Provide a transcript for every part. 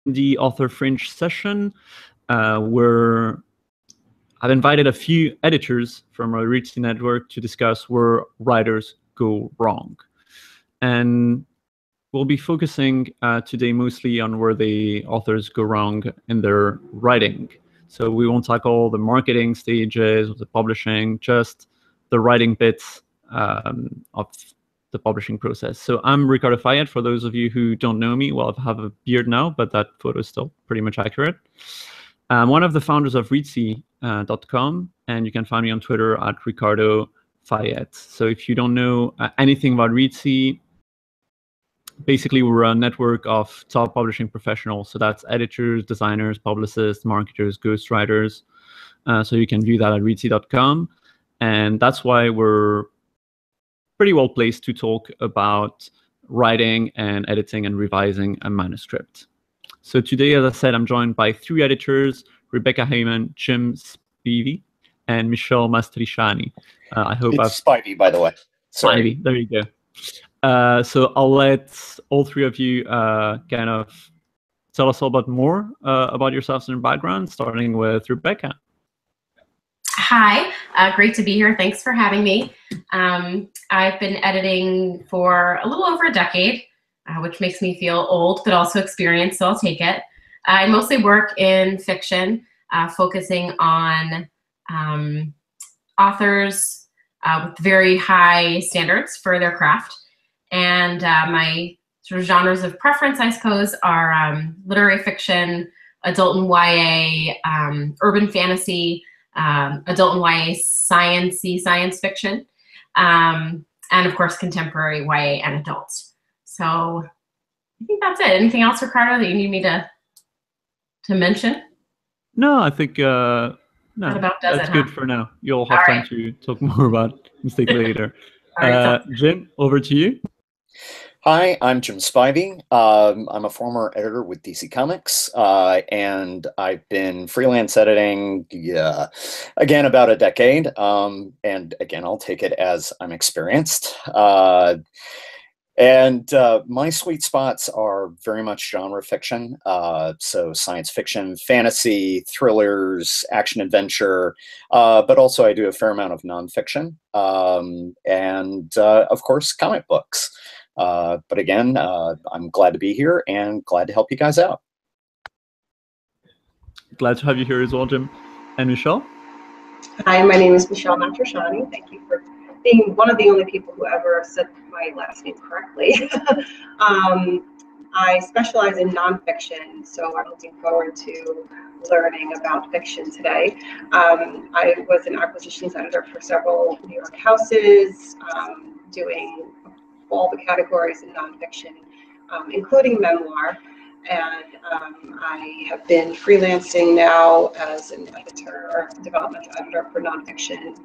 the Author Fringe session, where I've invited a few editors from our Readsy network to discuss where writers go wrong. And we'll be focusing today mostly on where the authors go wrong in their writing. So we won't tackle the marketing stages of the publishing, just the writing bits of the publishing process. So I'm Ricardo Fayet. For those of you who don't know me, well, I have a beard now, but that photo is still pretty much accurate. I'm one of the founders of Readsy.com, and you can find me on Twitter at Ricardo Fayet. So if you don't know anything about Readsy, basically we're a network of top publishing professionals. So that's editors, designers, publicists, marketers, ghostwriters. So you can view that at Readsy.com. And that's why we're pretty well placed to talk about writing and editing and revising a manuscript. So today, as I said, I'm joined by three editors, Rebecca Heyman, Jim Spivey, and Michelle Mastriciani. I hope it's Spivey, by the way. Sorry. Spivey, there you go. So I'll let all three of you kind of tell us a little bit more about yourselves and your background, starting with Rebecca. Hi, great to be here. Thanks for having me. I've been editing for a little over a decade, which makes me feel old, but also experienced, so I'll take it. I mostly work in fiction, focusing on authors with very high standards for their craft. And my sort of genres of preference, I suppose, are literary fiction, adult and YA, urban fantasy, adult and YA science fiction, and of course contemporary YA and adult. So I think that's it. Anything else, Ricardo, that you need me to mention? No, I think no, that about does that's it, good huh? for now. You'll have time to talk more about mistake later. Right, Jim, over to you. Hi, I'm Jim Spivey. I'm a former editor with DC Comics, and I've been freelance editing, again, about a decade. And again, I'll take it as I'm experienced. And my sweet spots are very much genre fiction, so science fiction, fantasy, thrillers, action adventure, but also I do a fair amount of nonfiction, and of course, comic books. But again, I'm glad to be here and glad to help you guys out. Glad to have you here as well, Jim. And Michelle? Hi, my name is Michelle Mastriciani. Thank you for being one of the only people who ever said my last name correctly. I specialize in nonfiction, so I'm looking forward to learning about fiction today. I was an acquisitions editor for several New York houses, doing all the categories in nonfiction, including memoir. And I have been freelancing now as an editor or developmental editor for nonfiction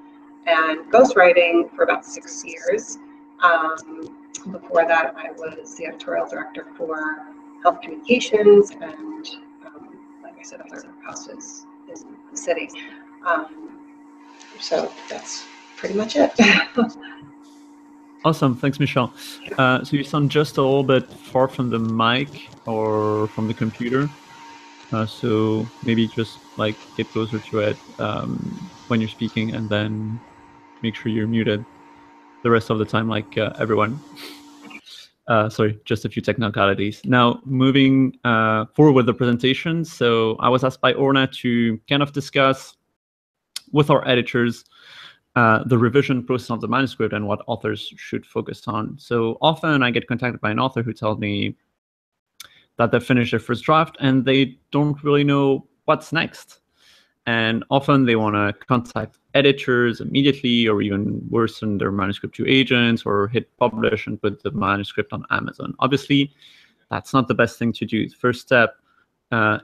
and ghostwriting for about 6 years. Before that, I was the editorial director for Health Communications and, like I said, other houses in the city. So that's pretty much it. Awesome, thanks, Michelle. So you sound just a little bit far from the mic or from the computer. So maybe just like get closer to it when you're speaking, and then make sure you're muted the rest of the time, like everyone. Sorry, just a few technicalities. Now, moving forward with the presentation. So I was asked by Orna to kind of discuss with our editors the revision process of the manuscript and what authors should focus on. So often I get contacted by an author who tells me that they finished their first draft and they don't really know what's next. And often they want to contact editors immediately, or even worse, send their manuscript to agents or hit publish and put the manuscript on Amazon. Obviously, that's not the best thing to do. The first step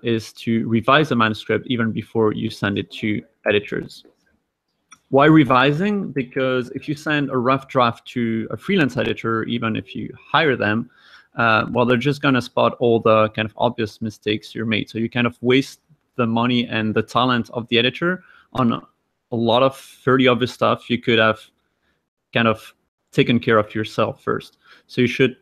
is to revise the manuscript even before you send it to editors. Why revising? Because if you send a rough draft to a freelance editor, even if you hire them, well, they're just going to spot all the kind of obvious mistakes you made. So you kind of waste the money and the talent of the editor on a lot of fairly obvious stuff you could have kind of taken care of yourself first. So you should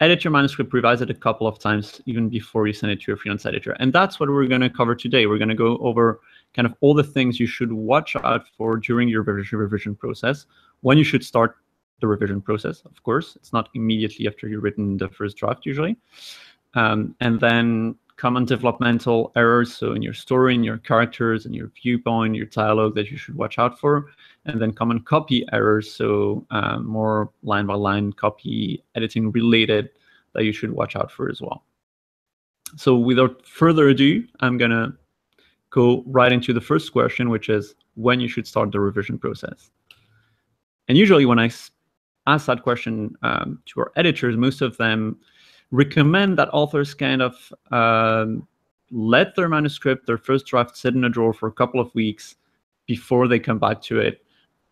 edit your manuscript, revise it a couple of times, even before you send it to your freelance editor. And that's what we're going to cover today. We're going to go over kind of all the things you should watch out for during your revision process, when you should start the revision process, of course. It's not immediately after you've written the first draft, usually. And then common developmental errors, so in your story, in your characters, in your viewpoint, your dialogue, that you should watch out for. And then common copy errors, so more line-by-line copy editing related, that you should watch out for as well. So without further ado, I'm going to go right into the first question, which is when you should start the revision process. And usually when I ask that question to our editors, most of them recommend that authors kind of let their manuscript, their first draft, sit in a drawer for a couple of weeks before they come back to it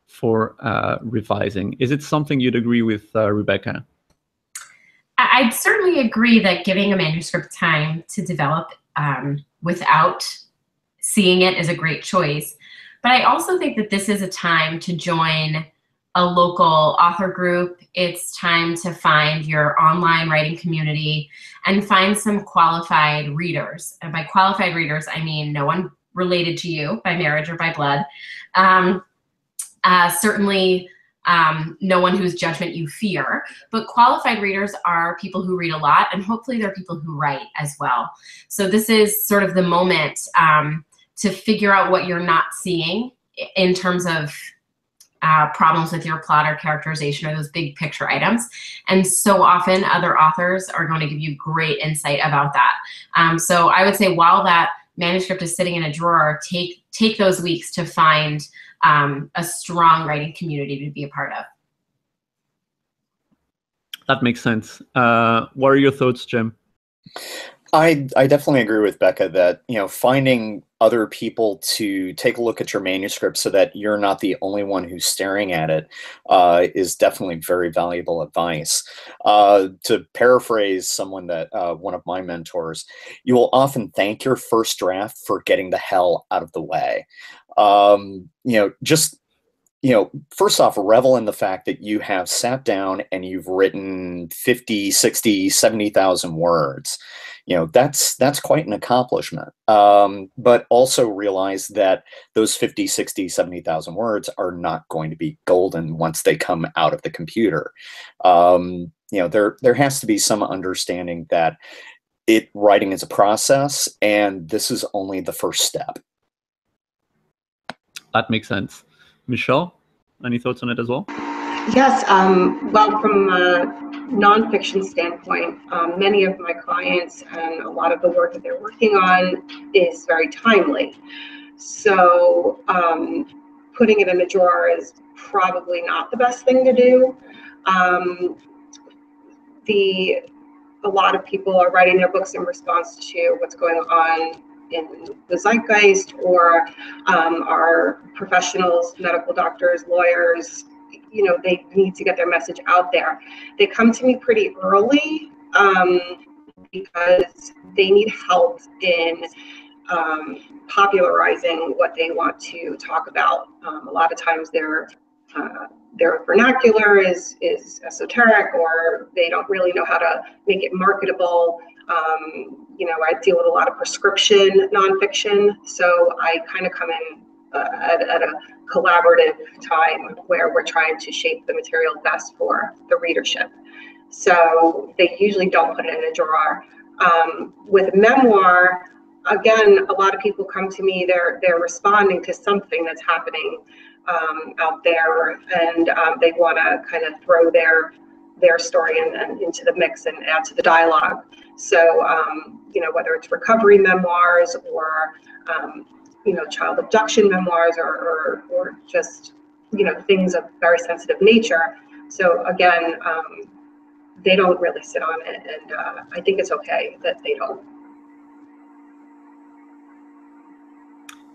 for revising. Is it something you'd agree with, Rebecca? I'd certainly agree that giving a manuscript time to develop without seeing it is a great choice. But I also think that this is a time to join a local author group. It's time to find your online writing community and find some qualified readers. And by qualified readers, I mean no one related to you by marriage or by blood. Certainly no one whose judgment you fear, but qualified readers are people who read a lot, and hopefully they're people who write as well. So this is sort of the moment to figure out what you're not seeing in terms of problems with your plot or characterization or those big picture items. And so often other authors are going to give you great insight about that. So I would say while that manuscript is sitting in a drawer, take those weeks to find a strong writing community to be a part of. That makes sense. What are your thoughts, Jim? I definitely agree with Becca that, finding other people to take a look at your manuscript so that you're not the only one who's staring at it is definitely very valuable advice. To paraphrase someone that one of my mentors, you will often thank your first draft for getting the hell out of the way. First off, revel in the fact that you have sat down and you've written 50, 60, 70,000 words. That's quite an accomplishment. But also realize that those 50, 60, 70,000 words are not going to be golden once they come out of the computer. There has to be some understanding that writing is a process, and this is only the first step. That makes sense. Michelle, any thoughts on it as well? Yes. Well, from a nonfiction standpoint, many of my clients and a lot of the work that they're working on is very timely. So putting it in a drawer is probably not the best thing to do. A lot of people are writing their books in response to what's going on in the zeitgeist, or are professionals, medical doctors, lawyers, they need to get their message out there. They come to me pretty early because they need help in popularizing what they want to talk about. A lot of times their vernacular is esoteric, or they don't really know how to make it marketable. I deal with a lot of prescription nonfiction, so I kind of come in at a collaborative time where we're trying to shape the material best for the readership. So they usually don't put it in a drawer. With memoir, again, a lot of people come to me, they're responding to something that's happening out there, and they want to kind of throw their story and into the mix and add to the dialogue. So, whether it's recovery memoirs or, child abduction memoirs or just, things of very sensitive nature. So again, they don't really sit on it, and I think it's okay that they don't.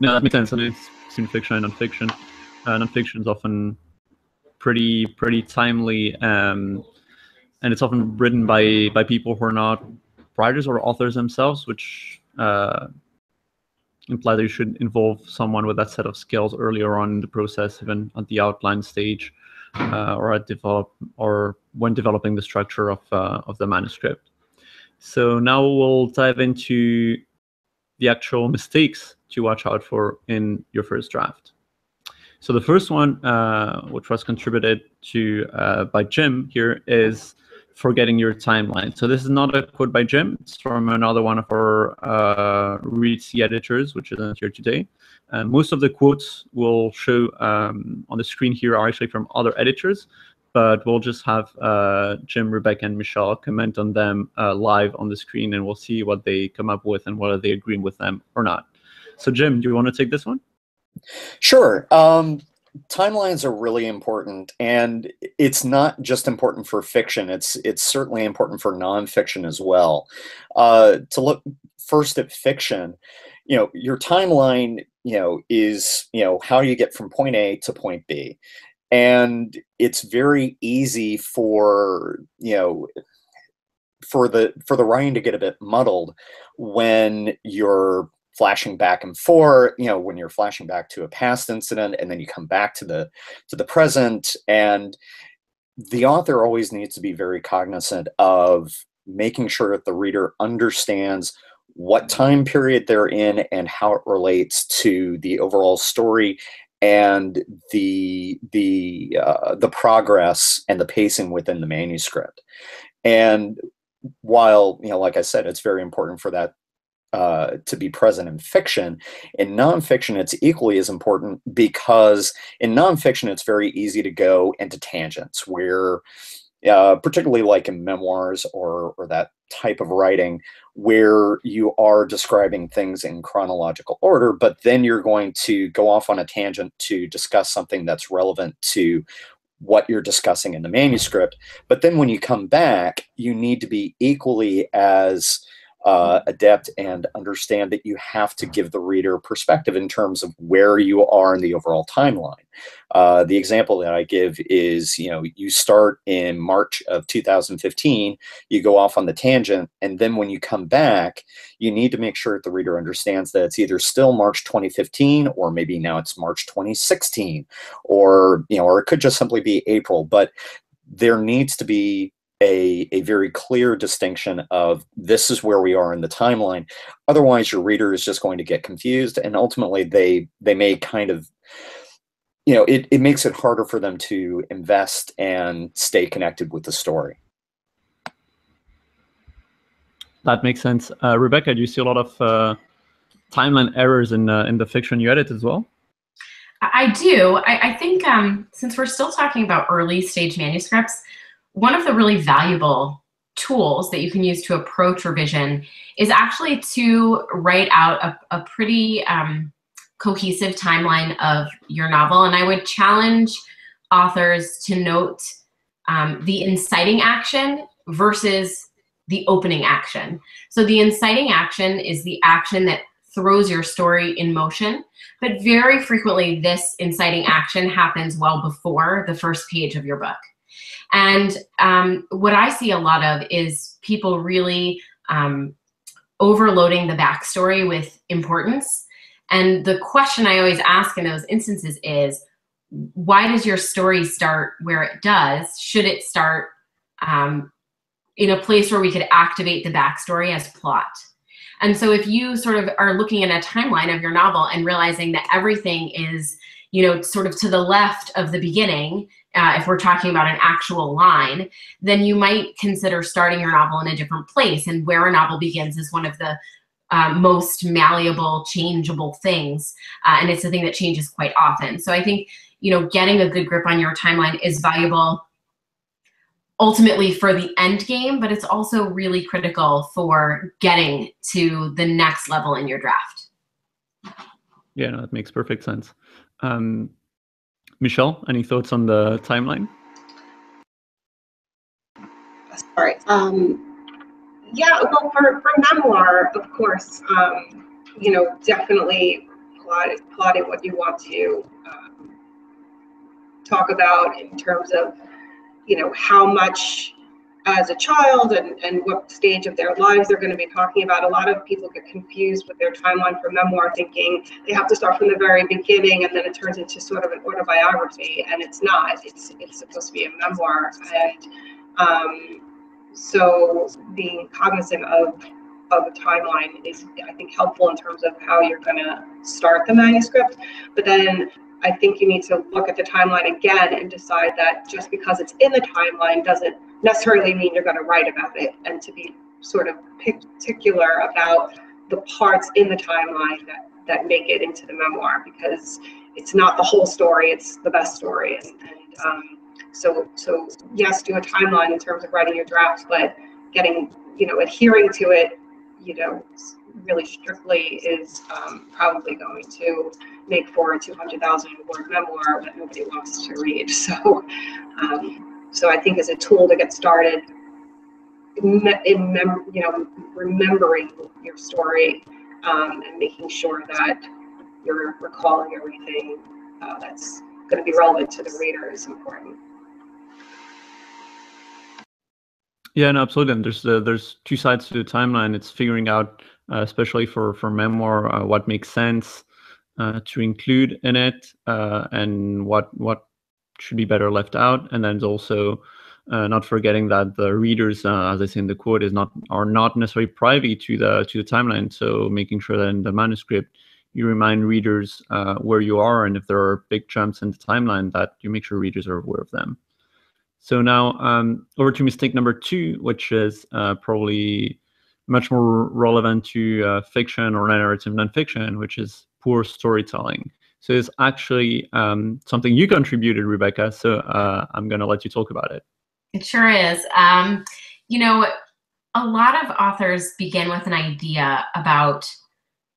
No, that makes sense. And it's between fiction and nonfiction. Nonfiction is often pretty timely, and it's often written by people who are not writers or authors themselves, which imply that you should involve someone with that set of skills earlier on in the process, even at the outline stage. or when developing the structure of the manuscript. So now we'll dive into the actual mistakes to watch out for in your first draft. So the first one, which was contributed to by Jim here, is forgetting your timeline. So this is not a quote by Jim. It's from another one of our Read C editors, which isn't here today. Most of the quotes we'll show on the screen here are actually from other editors, but we'll just have Jim, Rebecca, and Michelle comment on them live on the screen, and we'll see what they come up with and whether they agree with them or not. So Jim, do you want to take this one? Sure. Timelines are really important, and it's not just important for fiction. It's certainly important for nonfiction as well. To look first at fiction, your timeline, is, how do you get from point A to point B? And it's very easy for, for the writing to get a bit muddled when you're flashing back and forth, when you're flashing back to a past incident and then you come back to the present. And the author always needs to be very cognizant of making sure that the reader understands what time period they're in and how it relates to the overall story and the progress and the pacing within the manuscript. And while, like I said, it's very important for that to be present in fiction, in nonfiction, it's equally as important, because in nonfiction, it's very easy to go into tangents where, particularly like in memoirs or that type of writing, where you are describing things in chronological order, but then you're going to go off on a tangent to discuss something that's relevant to what you're discussing in the manuscript. But then when you come back, you need to be equally as adept and understand that you have to give the reader perspective in terms of where you are in the overall timeline. The example that I give is, you start in March of 2015, you go off on the tangent, and then when you come back, you need to make sure that the reader understands that it's either still March 2015, or maybe now it's March 2016, or it could just simply be April. But there needs to be a very clear distinction of, this is where we are in the timeline. Otherwise, your reader is just going to get confused, and ultimately they may kind of, it makes it harder for them to invest and stay connected with the story. That makes sense. Rebecca, do you see a lot of timeline errors in the fiction you edit as well? I do. I think since we're still talking about early stage manuscripts, one of the really valuable tools that you can use to approach revision is actually to write out a pretty cohesive timeline of your novel. And I would challenge authors to note the inciting action versus the opening action. So the inciting action is the action that throws your story in motion, but very frequently this inciting action happens well before the first page of your book. And what I see a lot of is people really overloading the backstory with importance. And the question I always ask in those instances is, why does your story start where it does? Should it start in a place where we could activate the backstory as plot? And so if you sort of are looking at a timeline of your novel and realizing that everything is, sort of to the left of the beginning, if we're talking about an actual line, then you might consider starting your novel in a different place. And where a novel begins is one of the most malleable, changeable things. And it's a thing that changes quite often. So I think, getting a good grip on your timeline is valuable ultimately for the end game, but it's also really critical for getting to the next level in your draft. Yeah, no, that makes perfect sense. Michelle, any thoughts on the timeline? Sorry. Yeah, well, for memoir, of course, definitely plotting what you want to talk about in terms of, how much as a child and what stage of their lives they're going to be talking about. A lot of people get confused with their timeline for memoir, thinking they have to start from the very beginning and then it turns into sort of an autobiography, and it's not. It's supposed to be a memoir. And so being cognizant of a timeline is, I think, helpful in terms of how you're going to start the manuscript. But then I think you need to look at the timeline again and decide that just because it's in the timeline doesn't necessarily mean you're going to write about it, and to be sort of particular about the parts in the timeline that make it into the memoir, because it's not the whole story, it's the best story. So yes, do a timeline in terms of writing your draft, but adhering to it, really strictly is probably going to make for a 200,000 word memoir that nobody wants to read. So I think as a tool to get started in remembering your story and making sure that you're recalling everything that's going to be relevant to the reader is important. Yeah, no, absolutely. And there's two sides to the timeline. It's figuring out, especially for memoir, what makes sense to include in it, and what should be better left out. And then there's also not forgetting that the readers, as I say in the quote, are not necessarily privy to the timeline. So making sure that in the manuscript you remind readers where you are, and if there are big jumps in the timeline, that you make sure readers are aware of them. So now over to mistake number 2, which is probably much more relevant to fiction or narrative nonfiction, which is poor storytelling. So it's actually something you contributed, Rebecca. So I'm going to let you talk about it. It sure is. A lot of authors begin with an idea about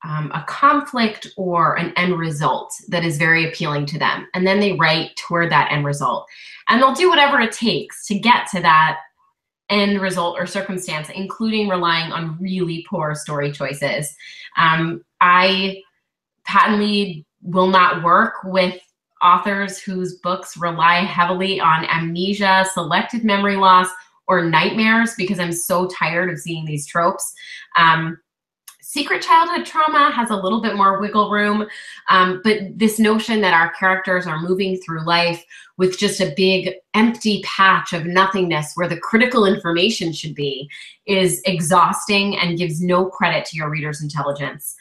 a conflict or an end result that is very appealing to them. And then they write toward that end result. And they'll do whatever it takes to get to that end result or circumstance, including relying on really poor story choices. I patently will not work with authors whose books rely heavily on amnesia, selective memory loss, or nightmares, because I'm so tired of seeing these tropes. Secret childhood trauma has a little bit more wiggle room, but this notion that our characters are moving through life with just a big empty patch of nothingness where the critical information should be is exhausting and gives no credit to your reader's intelligence.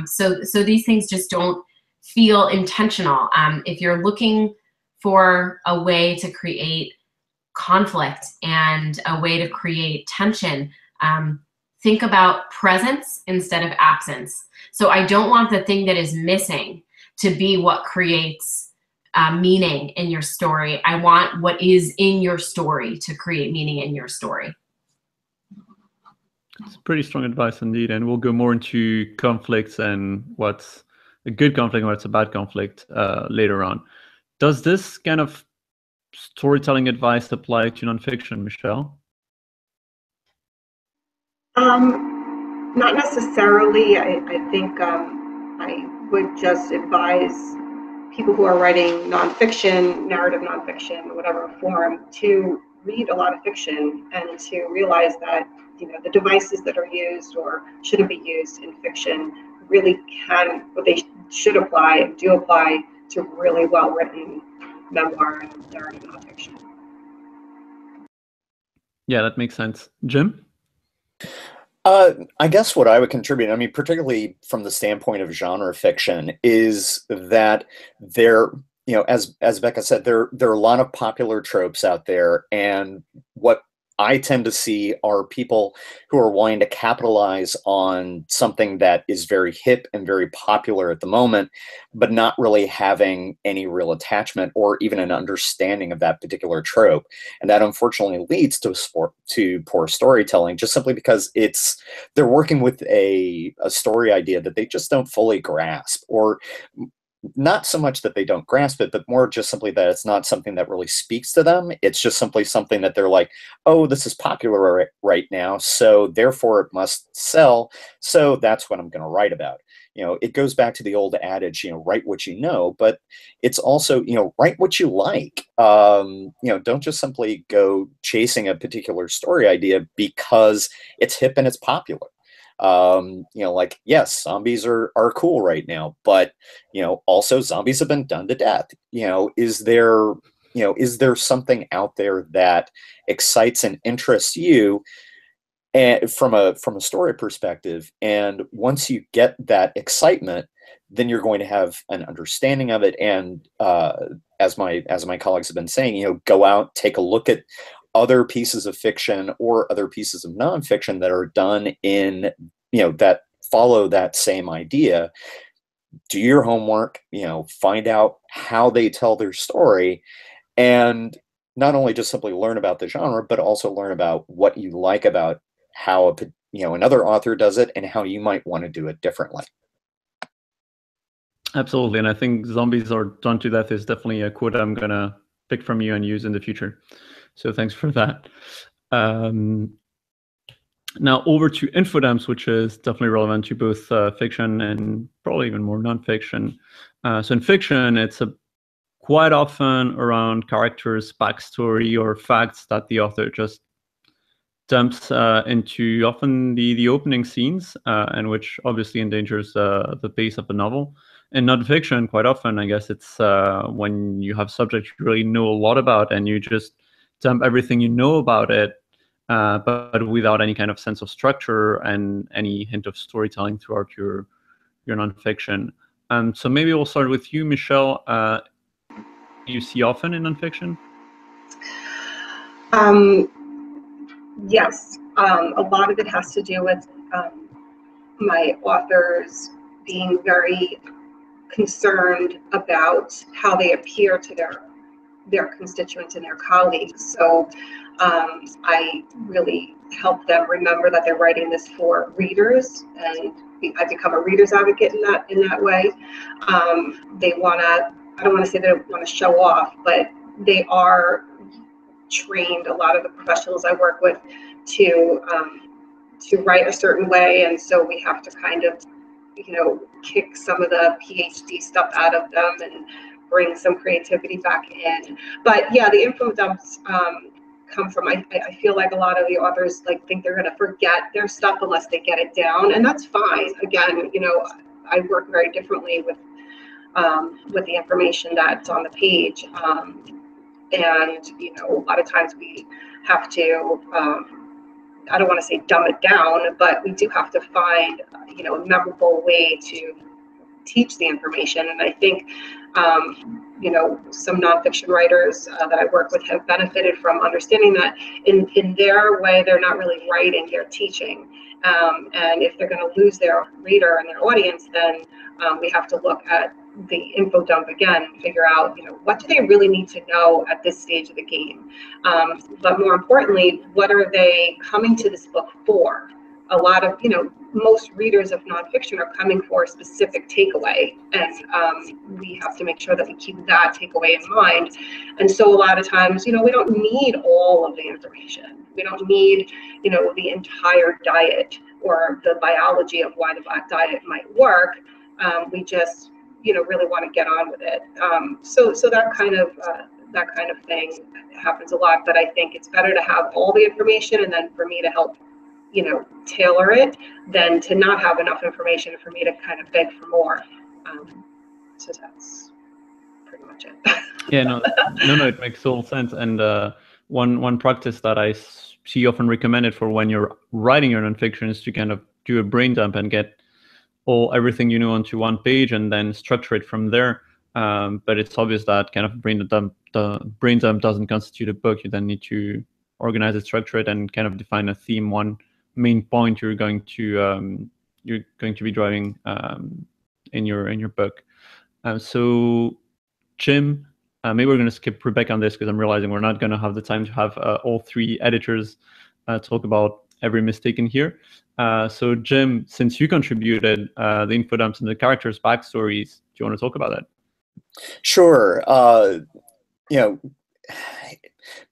So these things just don't feel intentional. If you're looking for a way to create conflict and a way to create tension, think about presence instead of absence. So I don't want the thing that is missing to be what creates meaning in your story. I want what is in your story to create meaning in your story. It's pretty strong advice indeed. And we'll go more into conflicts and what's a good conflict and what's a bad conflict later on. Does this kind of storytelling advice apply to nonfiction, Michelle? Not necessarily. I think I would just advise people who are writing nonfiction, narrative nonfiction, whatever form, to read a lot of fiction and to realize that the devices that are used or shouldn't be used in fiction really they should apply and do apply to really well-written memoir and narrative nonfiction. Yeah, that makes sense. Jim? I guess what I would contribute, I mean, particularly from the standpoint of genre fiction, is that there, as Becca said, there are a lot of popular tropes out there, and what I tend to see are people who are wanting to capitalize on something that is very hip and very popular at the moment, but not really having any real attachment or even an understanding of that particular trope. And that unfortunately leads to poor storytelling, just simply because they're working with a story idea that they just don't fully grasp, or not so much that they don't grasp it, but more just simply that it's not something that really speaks to them. It's just simply something that they're like, oh, this is popular right now, so therefore it must sell. So that's what I'm going to write about. It goes back to the old adage, write what you know, but it's also, write what you like. Don't just simply go chasing a particular story idea because it's hip and it's popular. Like, yes, zombies are cool right now, but also zombies have been done to death. Is there something out there that excites and interests you, and from a story perspective? And once you get that excitement, then you're going to have an understanding of it. And as my colleagues have been saying, go out, take a look at other pieces of fiction or other pieces of nonfiction that are done in, that follow that same idea. Do your homework, find out how they tell their story, and not only just simply learn about the genre, but also learn about what you like about how another author does it and how you might want to do it differently. Absolutely, and I think zombies are done to death is definitely a quote I'm gonna pick from you and use in the future. So thanks for that. Now over to infodumps, which is definitely relevant to both fiction and probably even more nonfiction. So in fiction, it's quite often around characters' backstory or facts that the author just dumps into often the opening scenes, and which obviously endangers the pace of the novel. In nonfiction, quite often, I guess it's when you have subjects you really know a lot about and you just dump everything you know about it, but without any kind of sense of structure and any hint of storytelling throughout your nonfiction. So maybe we'll start with you, Michelle. You see often in nonfiction? Yes, a lot of it has to do with my authors being very concerned about how they appear to their constituents and their colleagues. So I really help them remember that they're writing this for readers, and I become a reader's advocate in that way. They want to, I don't want to say they want to show off, but they are trained, a lot of the professionals I work with, to write a certain way, and so we have to kind of kick some of the PhD stuff out of them and bring some creativity back in. But yeah, the info dumps come from, I feel like a lot of the authors think they're going to forget their stuff unless they get it down, and that's fine. Again, I work very differently with the information that's on the page. And a lot of times we have to, I don't want to say dumb it down, but we do have to find a memorable way to teach the information. And I think some nonfiction writers that I work with have benefited from understanding that in their way they're not really writing, they're teaching. And if they're going to lose their reader and their audience, then we have to look at the info dump again and figure out, what do they really need to know at this stage of the game? But more importantly, what are they coming to this book for? A lot of, most readers of nonfiction are coming for a specific takeaway, and we have to make sure that we keep that takeaway in mind. And so a lot of times, we don't need all of the information. We don't need, the entire diet or the biology of why the black diet might work. We just, really want to get on with it. So that kind of thing happens a lot. But I think it's better to have all the information and then for me to help, tailor it, than to not have enough information for me to kind of beg for more. So that's pretty much it. Yeah, no, it makes total sense. And one practice that I see often recommended for when you're writing your nonfiction is to kind of do a brain dump and get everything you know onto one page and then structure it from there. But it's obvious that kind of the brain dump doesn't constitute a book. You then need to organize it, structure it, and kind of define a theme, one main point you're going to be driving in your book. So Jim, maybe we're going to skip Rebecca on this because I'm realizing we're not going to have the time to have all three editors talk about every mistake in here. So Jim, since you contributed the info dumps and the characters' backstories you want to talk about that? Sure. You know,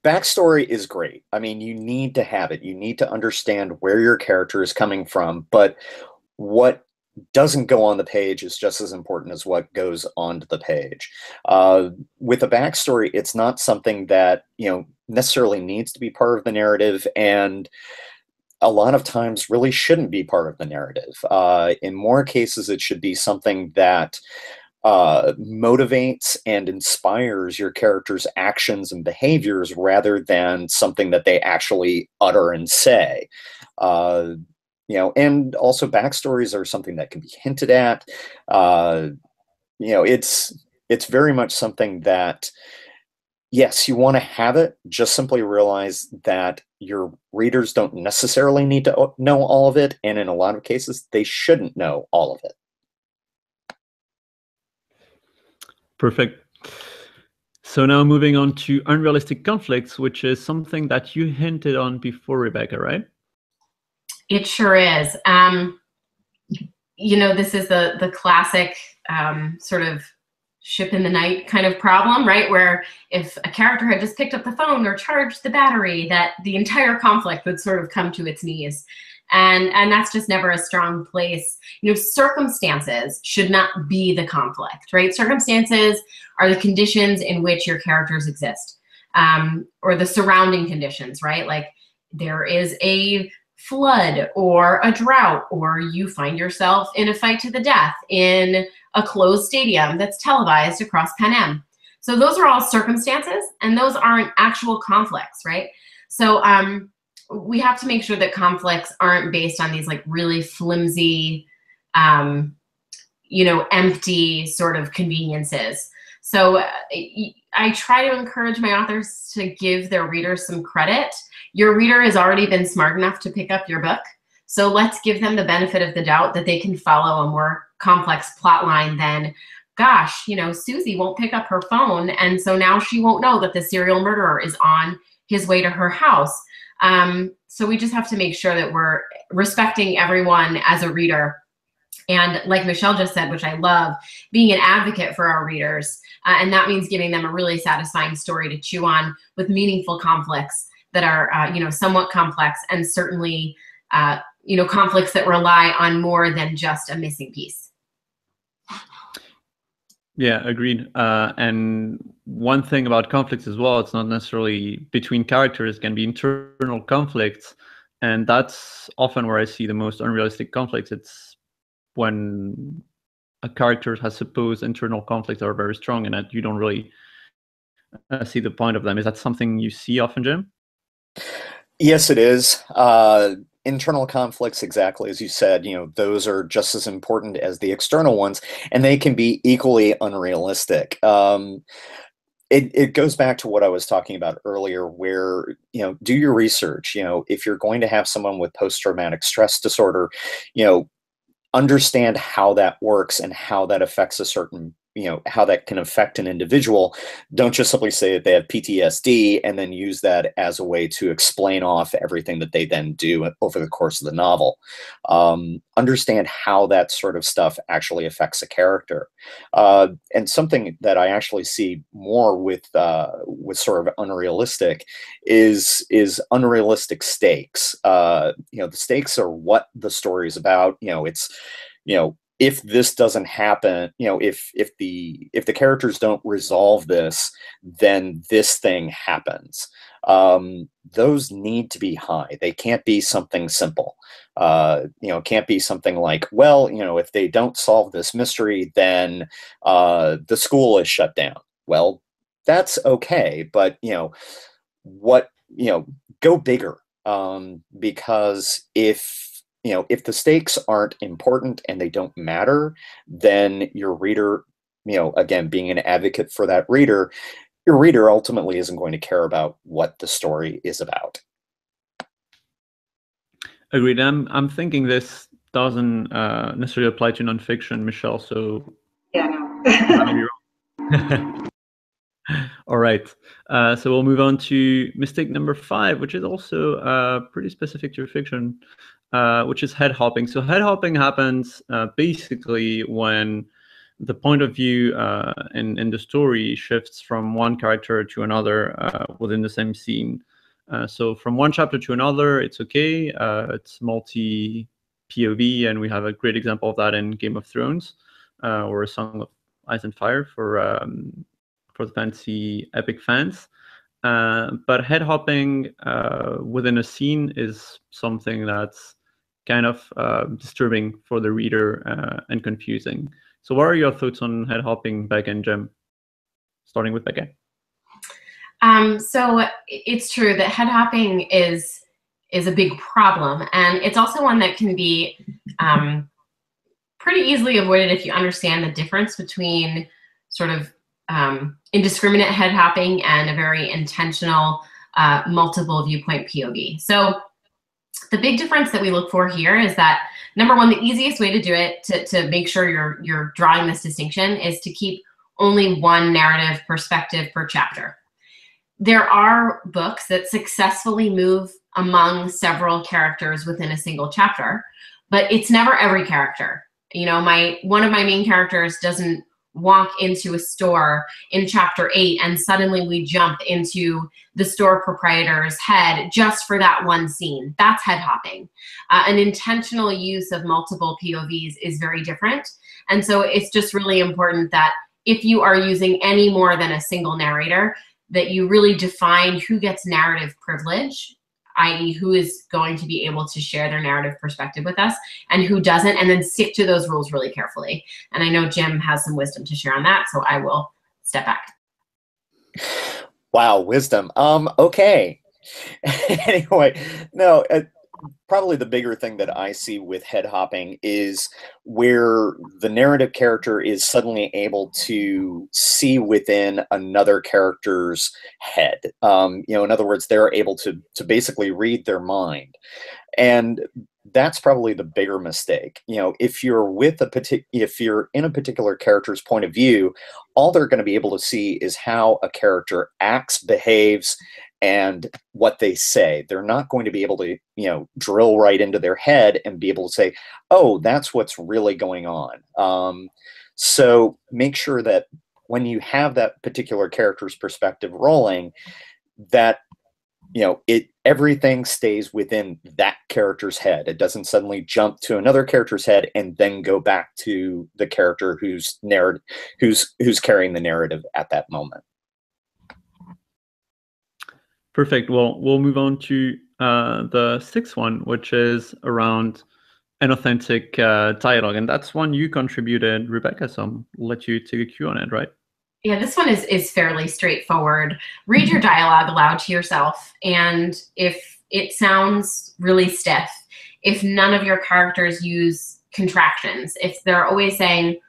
backstory is great. I mean, you need to have it. You need to understand where your character is coming from, but what doesn't go on the page is just as important as what goes onto the page. With a backstory, it's not something that, necessarily needs to be part of the narrative, and a lot of times really shouldn't be part of the narrative. In more cases, it should be something that motivates and inspires your character's actions and behaviors rather than something that they actually utter and say. And also backstories are something that can be hinted at. It's very much something that, yes, you want to have it. Just simply realize that your readers don't necessarily need to know all of it, and in a lot of cases, they shouldn't know all of it. Perfect. So now moving on to unrealistic conflicts, which is something that you hinted on before, Rebecca, right? It sure is. This is the classic sort of ship in the night kind of problem, right? Where if a character had just picked up the phone or charged the battery, that the entire conflict would sort of come to its knees. And that's just never a strong place. Circumstances should not be the conflict, right? Circumstances are the conditions in which your characters exist, or the surrounding conditions, right? Like there is a flood or a drought, or you find yourself in a fight to the death in a closed stadium that's televised across Pan Am. So those are all circumstances, and those aren't actual conflicts, right? So we have to make sure that conflicts aren't based on these like really flimsy, empty sort of conveniences. So I try to encourage my authors to give their readers some credit. Your reader has already been smart enough to pick up your book, so let's give them the benefit of the doubt that they can follow a more complex plot line than, gosh, Susie won't pick up her phone, and so now she won't know that the serial murderer is on his way to her house. So we just have to make sure that we're respecting everyone as a reader. And like Michelle just said, which I love, being an advocate for our readers. And that means giving them a really satisfying story to chew on with meaningful conflicts that are, somewhat complex, and certainly, conflicts that rely on more than just a missing piece. Yeah, agreed. And one thing about conflicts as well, it's not necessarily between characters, it can be internal conflicts. And that's often where I see the most unrealistic conflicts. It's when a character has supposed internal conflicts that are very strong and that you don't really see the point of them. Is that something you see often, Jim? Yes, it is. Internal conflicts, exactly as you said, those are just as important as the external ones, and they can be equally unrealistic. It goes back to what I was talking about earlier, where, do your research. If you're going to have someone with post-traumatic stress disorder, understand how that works and how that affects a certain, how that can affect an individual. Don't just simply say that they have PTSD and then use that as a way to explain off everything that they then do over the course of the novel. Understand how that sort of stuff actually affects a character. And something that I actually see more with sort of unrealistic is unrealistic stakes. The stakes are what the story is about. It's, if this doesn't happen, if the characters don't resolve this, then this thing happens. Those need to be high. They can't be something simple. It can't be something like, well, if they don't solve this mystery, then the school is shut down. Well, that's okay, but go bigger, because if the stakes aren't important and they don't matter, then your reader, again, being an advocate for that reader, your reader ultimately isn't going to care about what the story is about. Agreed. I'm thinking this doesn't necessarily apply to nonfiction, Michelle, so yeah, no. I may be wrong. All right. So we'll move on to mistake number 5, which is also pretty specific to fiction, which is head hopping. So head hopping happens basically when the point of view in the story shifts from one character to another within the same scene. So from one chapter to another, it's okay. It's multi-POV, and we have a great example of that in Game of Thrones, or A Song of Ice and Fire for the fantasy epic fans. But head hopping within a scene is something that's kind of disturbing for the reader and confusing. So what are your thoughts on head hopping, Becca and Jim? Starting with Becca. So it's true that head hopping is a big problem, and it's also one that can be pretty easily avoided if you understand the difference between sort of indiscriminate head hopping and a very intentional multiple viewpoint POV. So the big difference that we look for here is that, number one, the easiest way to do it, to make sure you're drawing this distinction, is to keep only one narrative perspective per chapter. There are books that successfully move among several characters within a single chapter, but it's never every character. You know, one of my main characters doesn't walk into a store in chapter 8 and suddenly we jump into the store proprietor's head just for that one scene. That's head hopping. An intentional use of multiple POVs is very different. And so it's just really important that if you are using any more than a single narrator, that you really define who gets narrative privilege, i.e. who is going to be able to share their narrative perspective with us and who doesn't, and then stick to those rules really carefully. And I know Jim has some wisdom to share on that, so I will step back. Wow, wisdom. Okay. Anyway, no, probably the bigger thing that I see with head hopping is where the narrative character is suddenly able to see within another character's head. You know, in other words, they're able to basically read their mind. And that's probably the bigger mistake. You know, if you're in a particular character's point of view, all they're going to be able to see is how a character acts, behaves, and what they say. They're not going to be able to, you know, drill right into their head and be able to say, oh, that's what's really going on. So make sure that when you have that particular character's perspective rolling, that, you know, everything stays within that character's head. It doesn't suddenly jump to another character's head and then go back to the character who's carrying the narrative at that moment. Perfect. Well, we'll move on to the sixth one, which is around inauthentic dialogue. And that's one you contributed, Rebecca, so I'll let you take a cue on it, right? Yeah, this one is fairly straightforward. Read your dialogue aloud to yourself, and if it sounds really stiff, if none of your characters use contractions, if they're always saying,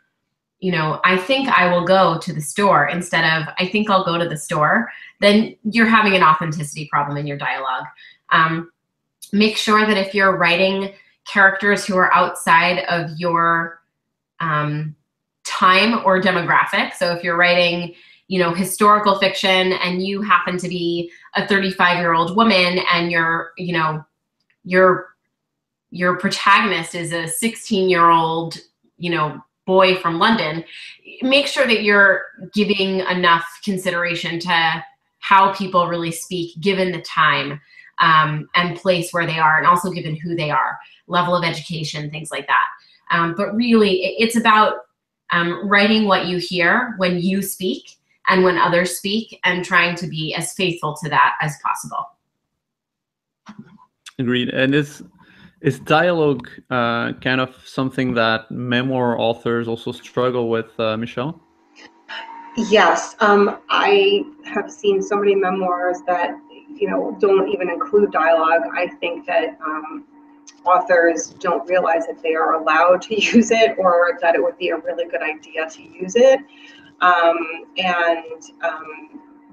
you know, I think I will go to the store instead of I think I'll go to the store, then you're having an authenticity problem in your dialogue. Make sure that if you're writing characters who are outside of your time or demographic, so if you're writing, you know, historical fiction and you happen to be a 35-year-old woman and your protagonist is a 16-year-old, you know, boy from London, make sure that you're giving enough consideration to how people really speak given the time and place where they are, and also given who they are, level of education, things like that. But really, it's about writing what you hear when you speak and when others speak, and trying to be as faithful to that as possible. Agreed. And is dialogue kind of something that memoir authors also struggle with, Michelle? Yes, I have seen so many memoirs that, you know, don't even include dialogue. I think that authors don't realize that they are allowed to use it, or that it would be a really good idea to use it.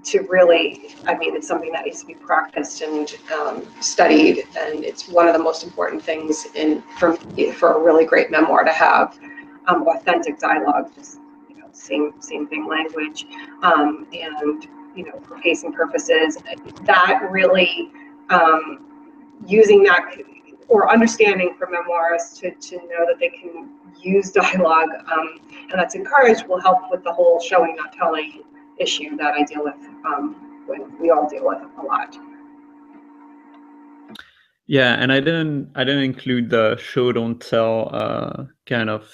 To really, I mean, it's something that needs to be practiced and studied, and it's one of the most important things for a really great memoir to have authentic dialogue. Just, you know, same thing, language, and, you know, for pacing purposes, that really using that or understanding for memoirists to know that they can use dialogue and that's encouraged, will help with the whole showing, not telling issue that I deal with, when we all deal with a lot. Yeah, and I didn't include the show don't tell kind of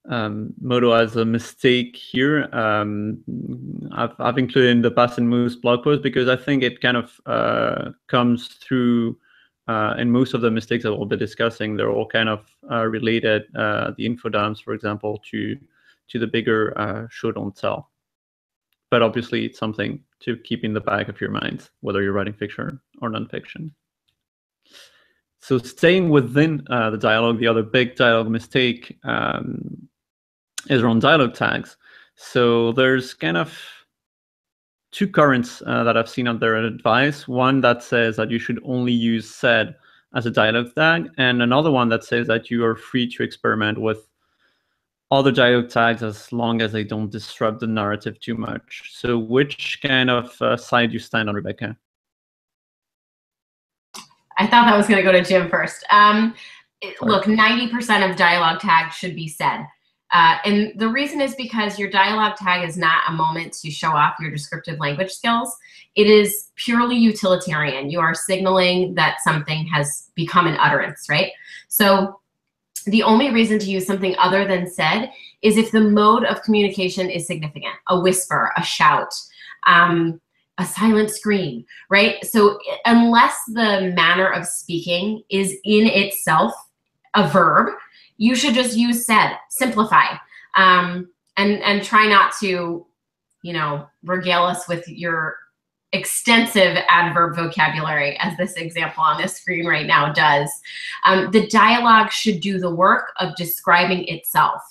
motto as a mistake here. I've included in the past in most blog posts because I think it kind of comes through in most of the mistakes that we'll be discussing. They're all kind of related, the info dumps, for example, to the bigger show don't tell. But obviously, it's something to keep in the back of your mind, whether you're writing fiction or nonfiction. So staying within the dialogue, the other big dialogue mistake is around dialogue tags. So there's kind of two currents that I've seen out there in advice. One that says that you should only use said as a dialogue tag, and another one that says that you are free to experiment with other dialogue tags as long as they don't disrupt the narrative too much. So which kind of side you stand on, Rebecca? I thought that was going to go to Jim first. Look, 90% of dialogue tags should be said. And the reason is because your dialogue tag is not a moment to show off your descriptive language skills. It is purely utilitarian. You are signaling that something has become an utterance, right? So the only reason to use something other than said is if the mode of communication is significant, a whisper, a shout, a silent scream, right? So unless the manner of speaking is in itself a verb, you should just use said, simplify, and try not to, regale us with your extensive adverb vocabulary, as this example on this screen right now does. The dialogue should do the work of describing itself.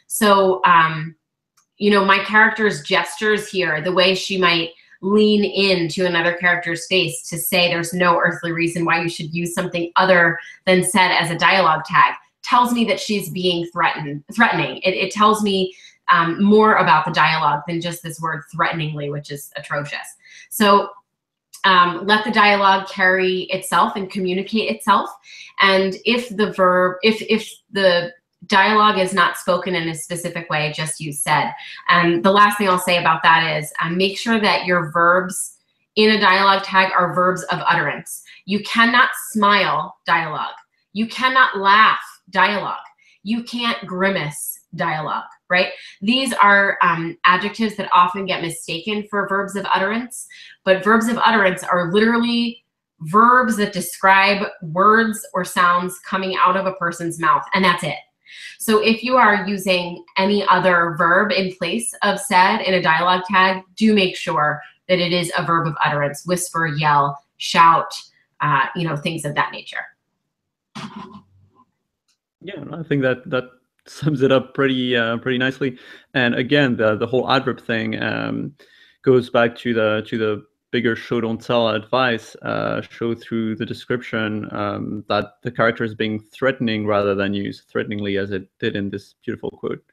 So, my character's gestures here, the way she might lean into another character's face to say there's no earthly reason why you should use something other than said as a dialogue tag, tells me that she's being threatening. It tells me more about the dialogue than just this word threateningly, which is atrocious. So let the dialogue carry itself and communicate itself. And if the verb, if the dialogue is not spoken in a specific way, just use said. And the last thing I'll say about that is make sure that your verbs in a dialogue tag are verbs of utterance. You cannot smile dialogue. You cannot laugh dialogue. You can't grimace dialogue, right? These are adjectives that often get mistaken for verbs of utterance, but verbs of utterance are literally verbs that describe words or sounds coming out of a person's mouth, and that's it. So if you are using any other verb in place of said in a dialogue tag, do make sure that it is a verb of utterance, whisper, yell, shout, things of that nature. Yeah, I think that sums it up pretty nicely. And again, the whole adverb thing goes back to the bigger show don't tell advice. Show through the description that the character is being threatening rather than used threateningly, as it did in this beautiful quote.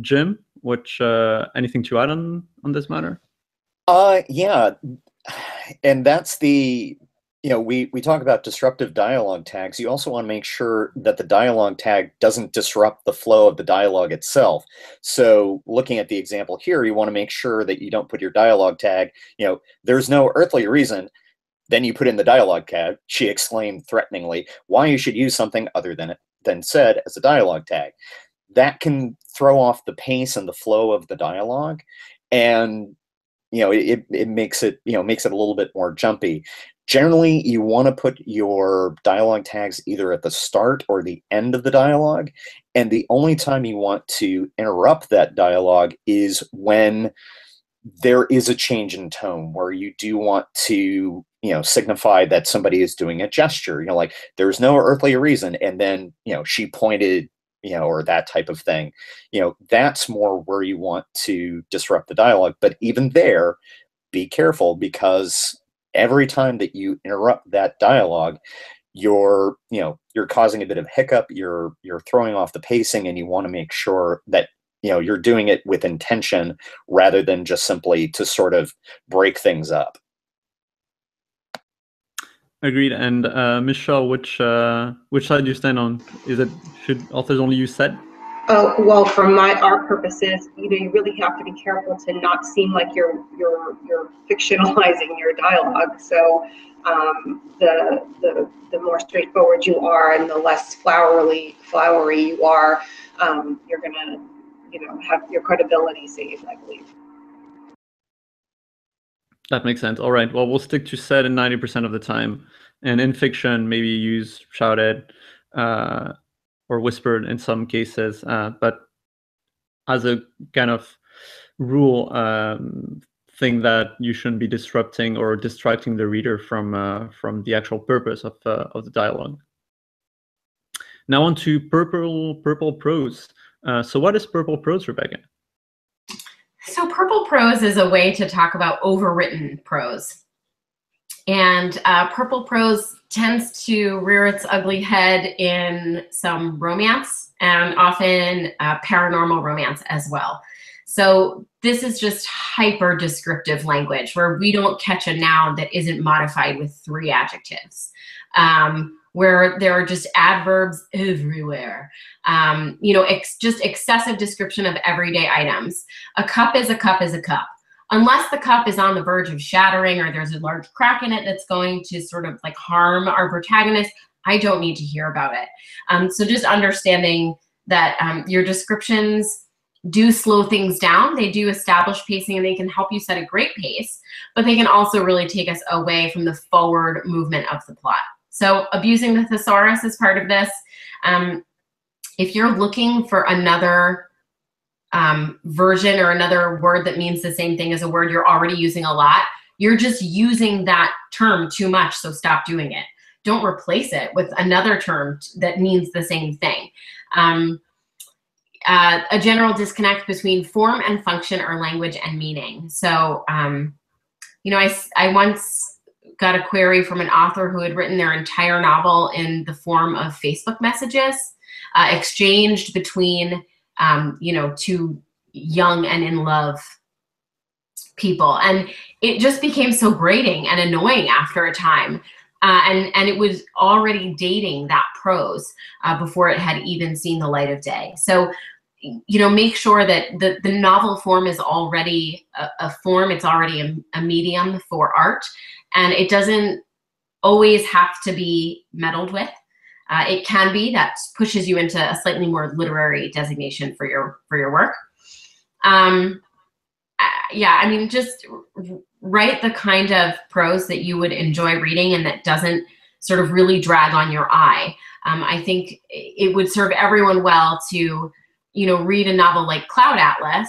Jim, anything to add on this matter? Yeah, and that's the. We talk about disruptive dialogue tags. You also want to make sure that the dialogue tag doesn't disrupt the flow of the dialogue itself. So looking at the example here, you want to make sure that you don't put your dialogue tag, there's no earthly reason. Then you put in the dialogue tag, she exclaimed threateningly, why you should use something other than said as a dialogue tag. That can throw off the pace and the flow of the dialogue. And it makes it makes it a little bit more jumpy. Generally, you want to put your dialogue tags either at the start or the end of the dialogue, and the only time you want to interrupt that dialogue is when there is a change in tone, where you do want to signify that somebody is doing a gesture, like there's no earthly reason, and then she pointed, or that type of thing. That's more where you want to disrupt the dialogue. But even there, be careful, because every time that you interrupt that dialogue, you're causing a bit of hiccup, you're throwing off the pacing, and you want to make sure that you're doing it with intention rather than just simply to sort of break things up. Agreed. And Michelle, which side do you stand on? Should authors only use said? Oh, well, for our purposes, you really have to be careful to not seem like you're fictionalizing your dialogue. So the more straightforward you are and the less flowery you are, you're gonna have your credibility saved, I believe. That makes sense. All right. Well, we'll stick to said in 90% of the time, and in fiction, maybe use shouted or whispered in some cases, but as a kind of rule, thing that you shouldn't be disrupting or distracting the reader from the actual purpose of the dialogue. Now on to purple prose. So what is purple prose, Rebecca? So purple prose is a way to talk about overwritten prose. And purple prose tends to rear its ugly head in some romance, and often paranormal romance as well. So this is just hyper descriptive language where we don't catch a noun that isn't modified with 3 adjectives, where there are just adverbs everywhere. Just excessive description of everyday items. A cup is a cup is a cup. Unless the cup is on the verge of shattering or there's a large crack in it that's going to sort of like harm our protagonist, I don't need to hear about it. So just understanding that your descriptions do slow things down. They do establish pacing and they can help you set a great pace, but they can also really take us away from the forward movement of the plot. So abusing the thesaurus is part of this. If you're looking for another version or another word that means the same thing as a word you're already using a lot, you're just using that term too much, so stop doing it. Don't replace it with another term that means the same thing. A general disconnect between form and function or language and meaning. So, I once got a query from an author who had written their entire novel in the form of Facebook messages, exchanged between two young and in love people. And it just became so grating and annoying after a time. And it was already dating that prose before it had even seen the light of day. So, make sure that the novel form is already a form, it's already a medium for art, and it doesn't always have to be meddled with. It can be, that pushes you into a slightly more literary designation for your work. Just write the kind of prose that you would enjoy reading and that doesn't sort of really drag on your eye. I think it would serve everyone well to, read a novel like Cloud Atlas,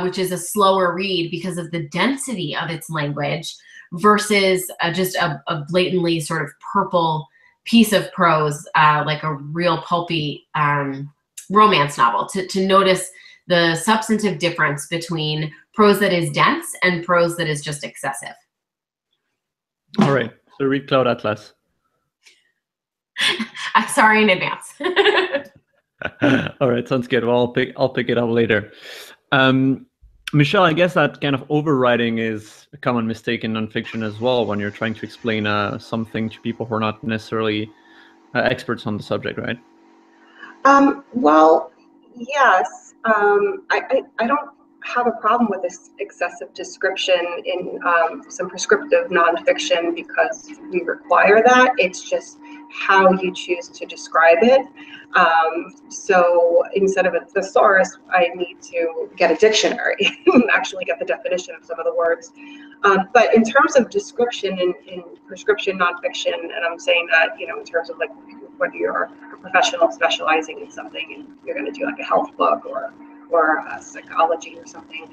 which is a slower read because of the density of its language, versus just a blatantly sort of purple piece of prose, like a real pulpy romance novel, to notice the substantive difference between prose that is dense and prose that is just excessive. All right, so read Cloud Atlas. I'm sorry in advance. All right, sounds good. Well, I'll pick it up later. Michelle, I guess that kind of overriding is a common mistake in nonfiction as well when you're trying to explain something to people who are not necessarily experts on the subject, right? Well, yes. I don't have a problem with this excessive description in some prescriptive nonfiction because we require that. It's just how you choose to describe it. So instead of a thesaurus, I need to get a dictionary and actually get the definition of some of the words. But in terms of description in prescription nonfiction, and I'm saying that, in terms of like whether you're a professional specializing in something and you're going to do like a health book or psychology or something,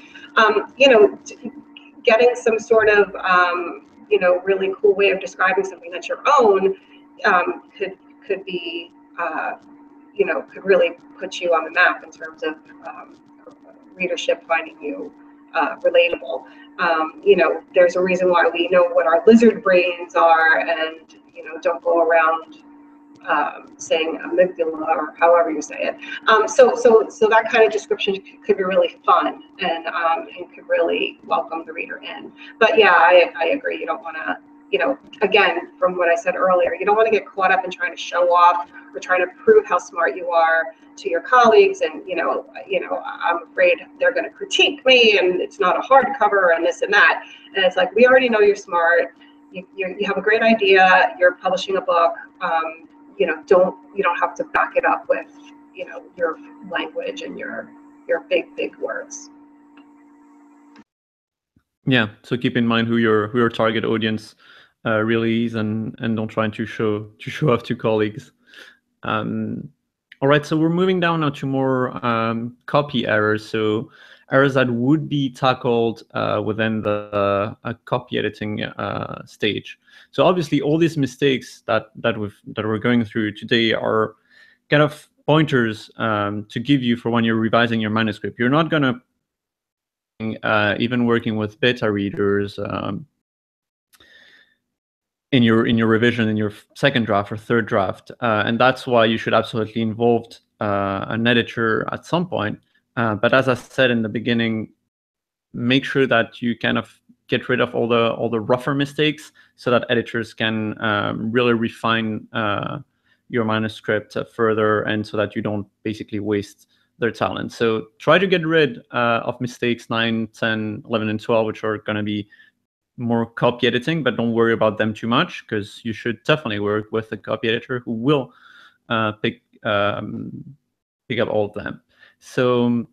getting some sort of, really cool way of describing something that's your own could be, could really put you on the map in terms of readership finding you relatable. There's a reason why we know what our lizard brains are and, don't go around saying amygdala or however you say it. So that kind of description could be really fun and could really welcome the reader in. But yeah, I agree. You don't want to, you know, again, from what I said earlier, you don't want to get caught up in trying to show off or trying to prove how smart you are to your colleagues, and you know, I'm afraid they're going to critique me, and it's not a hardcover, and this and that. And it's like, we already know you're smart. You have a great idea. You're publishing a book. You know, you don't have to back it up with, you know, your language and your big words. Yeah. So keep in mind who your target audience really is, and don't try to show off to colleagues. All right. So we're moving down now to more copy errors. So errors that would be tackled within the copy editing stage. So obviously, all these mistakes that we're going through today are kind of pointers to give you for when you're revising your manuscript. You're not gonna even working with beta readers in your revision, in your second draft or third draft, and that's why you should absolutely involve an editor at some point. But as I said in the beginning, make sure that you kind of get rid of all the rougher mistakes, so that editors can really refine your manuscript further, and so that you don't basically waste their talent. So try to get rid of mistakes 9, 10, 11, and 12, which are going to be more copy editing, but don't worry about them too much, because you should definitely work with a copy editor who will pick up all of them. So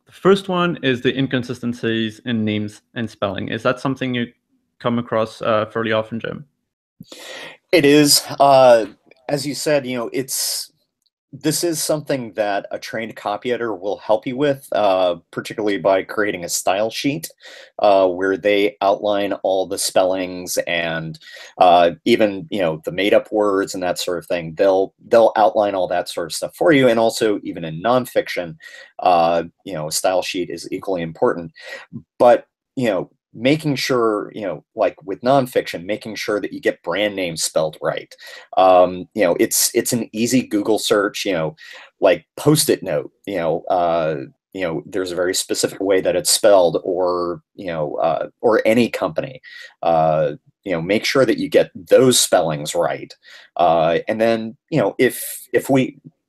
the first one is the inconsistencies in names and spelling. Is that something you come across fairly often, Jim? It is. As you said, you know, this is something that a trained copy editor will help you with, particularly by creating a style sheet where they outline all the spellings and even, you know, the made-up words and that sort of thing. They'll outline all that sort of stuff for you. And also, even in nonfiction, you know, a style sheet is equally important. But, you know, making sure, you know, like with nonfiction, making sure that you get brand names spelled right. You know, it's an easy Google search, you know, like Post-it note, you know, there's a very specific way that it's spelled, or, you know, or any company, you know, make sure that you get those spellings right. And then, you know,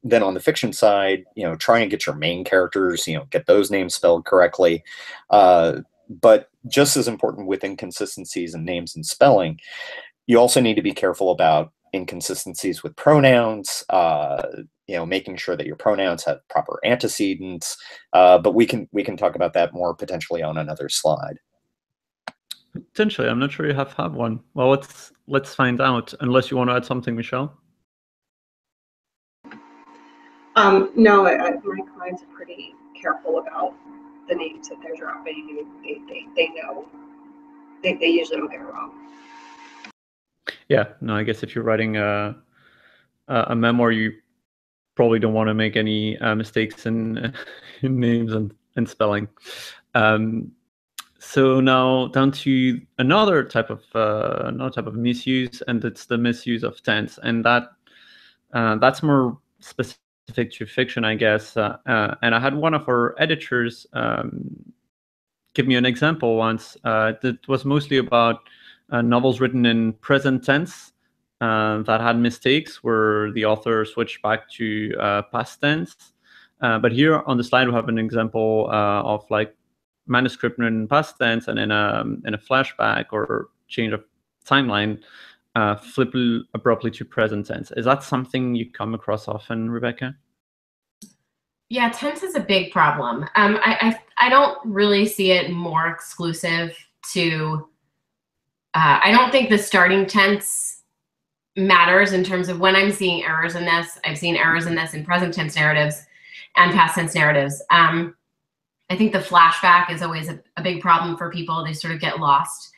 then on the fiction side, you know, try and get your main characters, you know, get those names spelled correctly. But just as important with inconsistencies in names and spelling, you also need to be careful about inconsistencies with pronouns, you know, making sure that your pronouns have proper antecedents. But we can talk about that more potentially on another slide. Potentially. I'm not sure you have one. Well, let's find out, unless you want to add something, Michelle. No, my clients are pretty careful about the names that they're dropping, and they know they usually don't get it wrong. Yeah, no, I guess if you're writing a memoir, you probably don't want to make any mistakes in names and spelling. So now down to another type of misuse, and it's the misuse of tense, and that's more specific to fiction, I guess. And I had one of our editors give me an example once that was mostly about novels written in present tense that had mistakes where the author switched back to past tense. But here on the slide, we have an example of like manuscript written in past tense, and in a flashback or change of timeline, flip abruptly to present tense. Is that something you come across often, Rebecca? Yeah, tense is a big problem. I don't really see it more exclusive to, I don't think the starting tense matters in terms of when I'm seeing errors in this. I've seen errors in this in present tense narratives and past tense narratives. I think the flashback is always a big problem for people. They sort of get lost.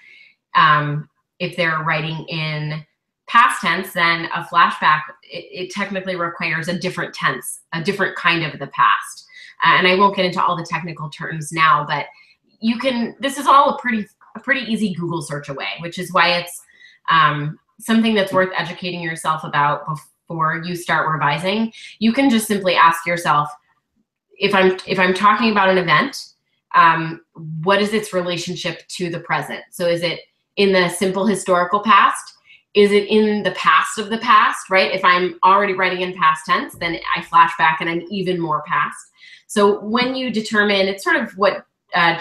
If they're writing in past tense, then a flashback, it technically requires a different tense, a different kind of the past. And I won't get into all the technical terms now, but you can, this is all a pretty easy Google search away, which is why it's something that's worth educating yourself about before you start revising. You can just simply ask yourself, if I'm talking about an event, what is its relationship to the present? So is it in the simple historical past? Is it in the past of the past, right? If I'm already writing in past tense, then I flash back and I'm even more past. So when you determine, it's sort of what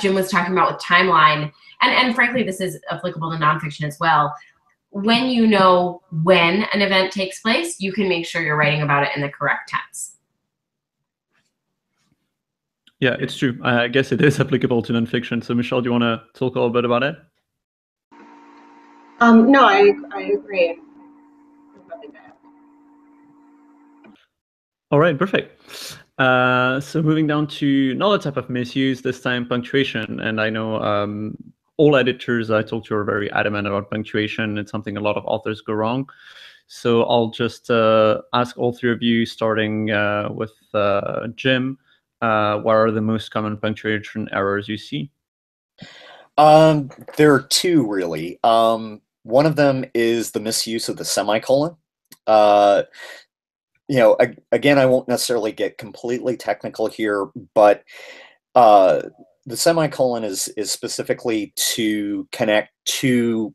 Jim was talking about with timeline, and frankly, this is applicable to nonfiction as well. When you know when an event takes place, you can make sure you're writing about it in the correct tense. Yeah, it's true. I guess it is applicable to nonfiction. So Michelle, do you want to talk a little bit about it? No, I agree. All right, perfect. So moving down to another type of misuse, this time punctuation. And I know all editors I talk to are very adamant about punctuation. It's something a lot of authors go wrong. So I'll just ask all three of you, starting with Jim, what are the most common punctuation errors you see? There are two, really. One of them is the misuse of the semicolon. You know, again, I won't necessarily get completely technical here, but the semicolon is specifically to connect two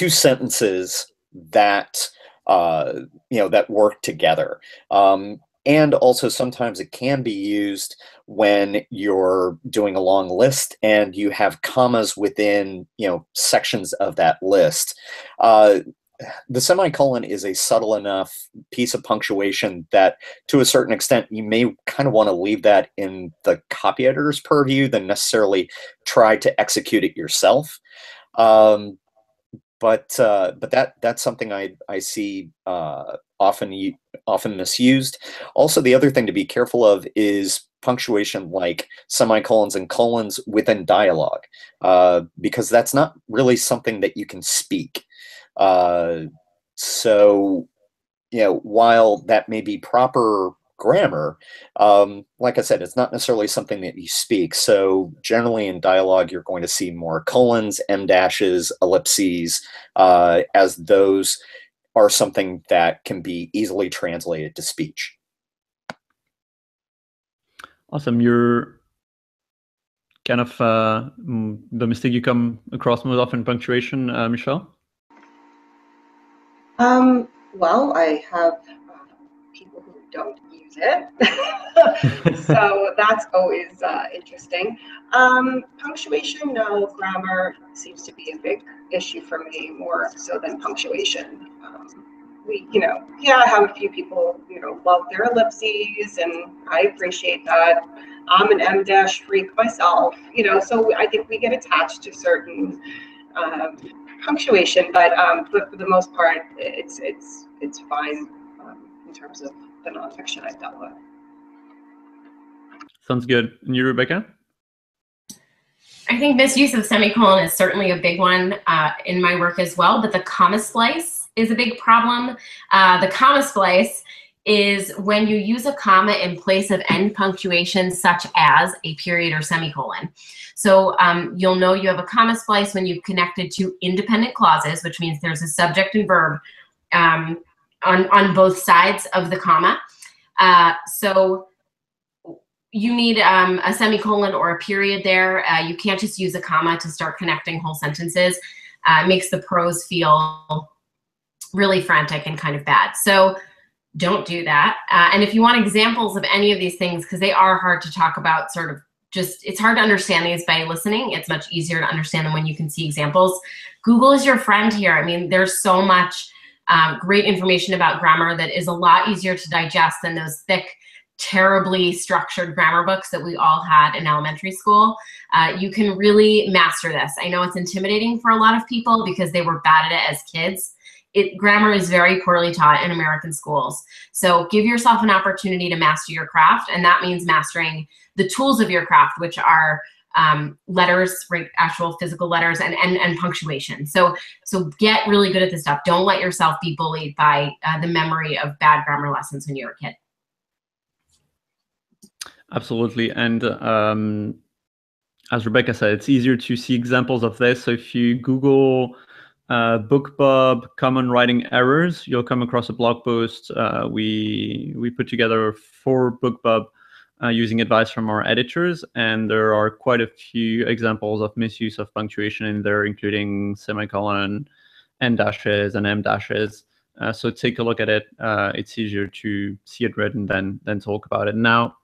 sentences that you know, that work together. And also sometimes it can be used when you're doing a long list and you have commas within, you know, sections of that list. The semicolon is a subtle enough piece of punctuation that to a certain extent you may kind of want to leave that in the copy editor's purview than necessarily try to execute it yourself. But that's something I see often misused. Also, the other thing to be careful of is punctuation like semicolons and colons within dialogue, because that's not really something that you can speak. So, you know, while that may be proper grammar, like I said, it's not necessarily something that you speak. So generally in dialogue, you're going to see more colons, em dashes, ellipses, as those are something that can be easily translated to speech. Awesome. You're kind of the mistake you come across most often in punctuation, Michelle? Well, I have people who don't use it, so that's always interesting. Punctuation, no. Grammar seems to be a big issue for me, more so than punctuation. You know, yeah, I have a few people, you know, love their ellipses, and I appreciate that. I'm an em dash freak myself, you know, so I think we get attached to certain punctuation, but for the most part, it's fine in terms of the nonfiction I've dealt with. Sounds good. And you, Rebecca? I think misuse of semicolon is certainly a big one in my work as well, but the comma splice is a big problem. The comma splice is when you use a comma in place of end punctuation, such as a period or semicolon. So you'll know you have a comma splice when you've connected two independent clauses, which means there's a subject and verb on both sides of the comma. So you need a semicolon or a period there. You can't just use a comma to start connecting whole sentences. It makes the prose feel really frantic and kind of bad. So don't do that. And if you want examples of any of these things, because they are hard to talk about, sort of just, it's hard to understand these by listening. It's much easier to understand them when you can see examples. Google is your friend here. I mean, there's so much great information about grammar that is a lot easier to digest than those thick, terribly structured grammar books that we all had in elementary school. You can really master this. I know it's intimidating for a lot of people because they were bad at it as kids. Grammar is very poorly taught in American schools. So give yourself an opportunity to master your craft, and that means mastering the tools of your craft, which are letters, right, actual physical letters, and punctuation. So get really good at this stuff. Don't let yourself be bullied by the memory of bad grammar lessons when you were a kid. Absolutely. And as Rebecca said, it's easier to see examples of this. So if you Google BookBub common writing errors, you'll come across a blog post. We put together 4 BookBub using advice from our editors, and there are quite a few examples of misuse of punctuation in there, including semicolon, n dashes, and m dashes. So take a look at it. It's easier to see it written than talk about it. Now,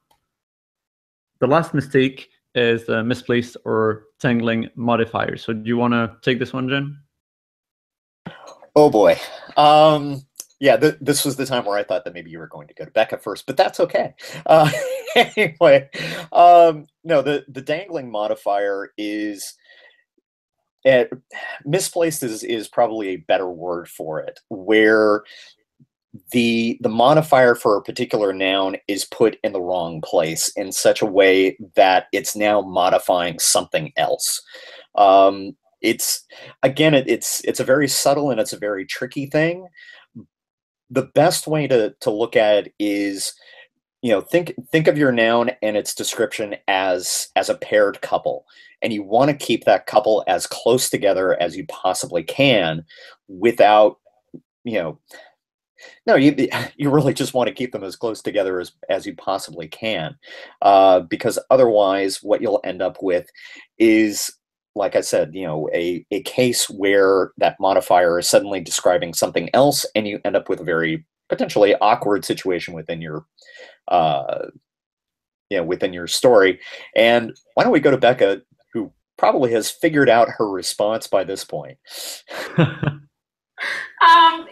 the last mistake is misplaced or dangling modifiers. So do you want to take this one, Jen? Oh boy. Yeah, this was the time where I thought that maybe you were going to go to Becca first, but that's okay. Anyway, no, the dangling modifier is misplaced is probably a better word for it, where the modifier for a particular noun is put in the wrong place in such a way that it's now modifying something else. It's a very subtle and it's a very tricky thing. The best way to look at it is, think of your noun and its description as a paired couple, and you want to keep that couple as close together as you possibly can without, no, you really just want to keep them as close together as you possibly can, because otherwise what you'll end up with is, like I said, a case where that modifier is suddenly describing something else, and you end up with a very potentially awkward situation within your within your story. And why don't we go to Becca, who probably has figured out her response by this point.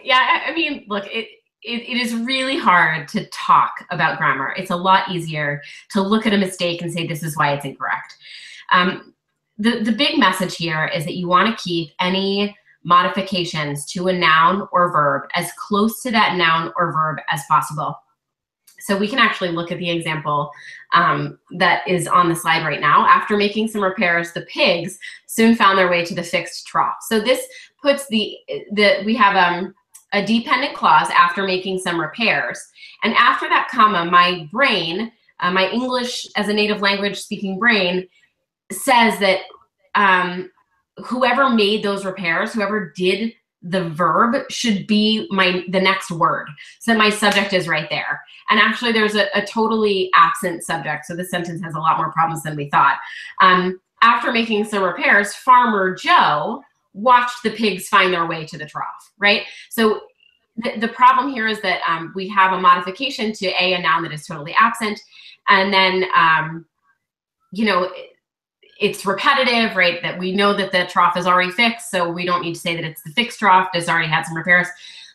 Yeah, I mean, look, it is really hard to talk about grammar. It's a lot easier to look at a mistake and say, this is why it's incorrect. The big message here is that you want to keep any modifications to a noun or verb as close to that noun or verb as possible. So we can actually look at the example that is on the slide right now. After making some repairs, the pigs soon found their way to the fixed trough. So this puts we have a dependent clause after making some repairs. And after that comma, my brain, my English as a native language speaking brain, says that whoever made those repairs, whoever did the verb, should be the next word. So my subject is right there. And actually there's a totally absent subject. So this sentence has a lot more problems than we thought. After making some repairs, Farmer Joe watched the pigs find their way to the trough, right? So the problem here is that we have a modification to a noun that is totally absent. And then, it's repetitive, right? That we know that the trough is already fixed, so we don't need to say that it's the fixed trough. It's already had some repairs.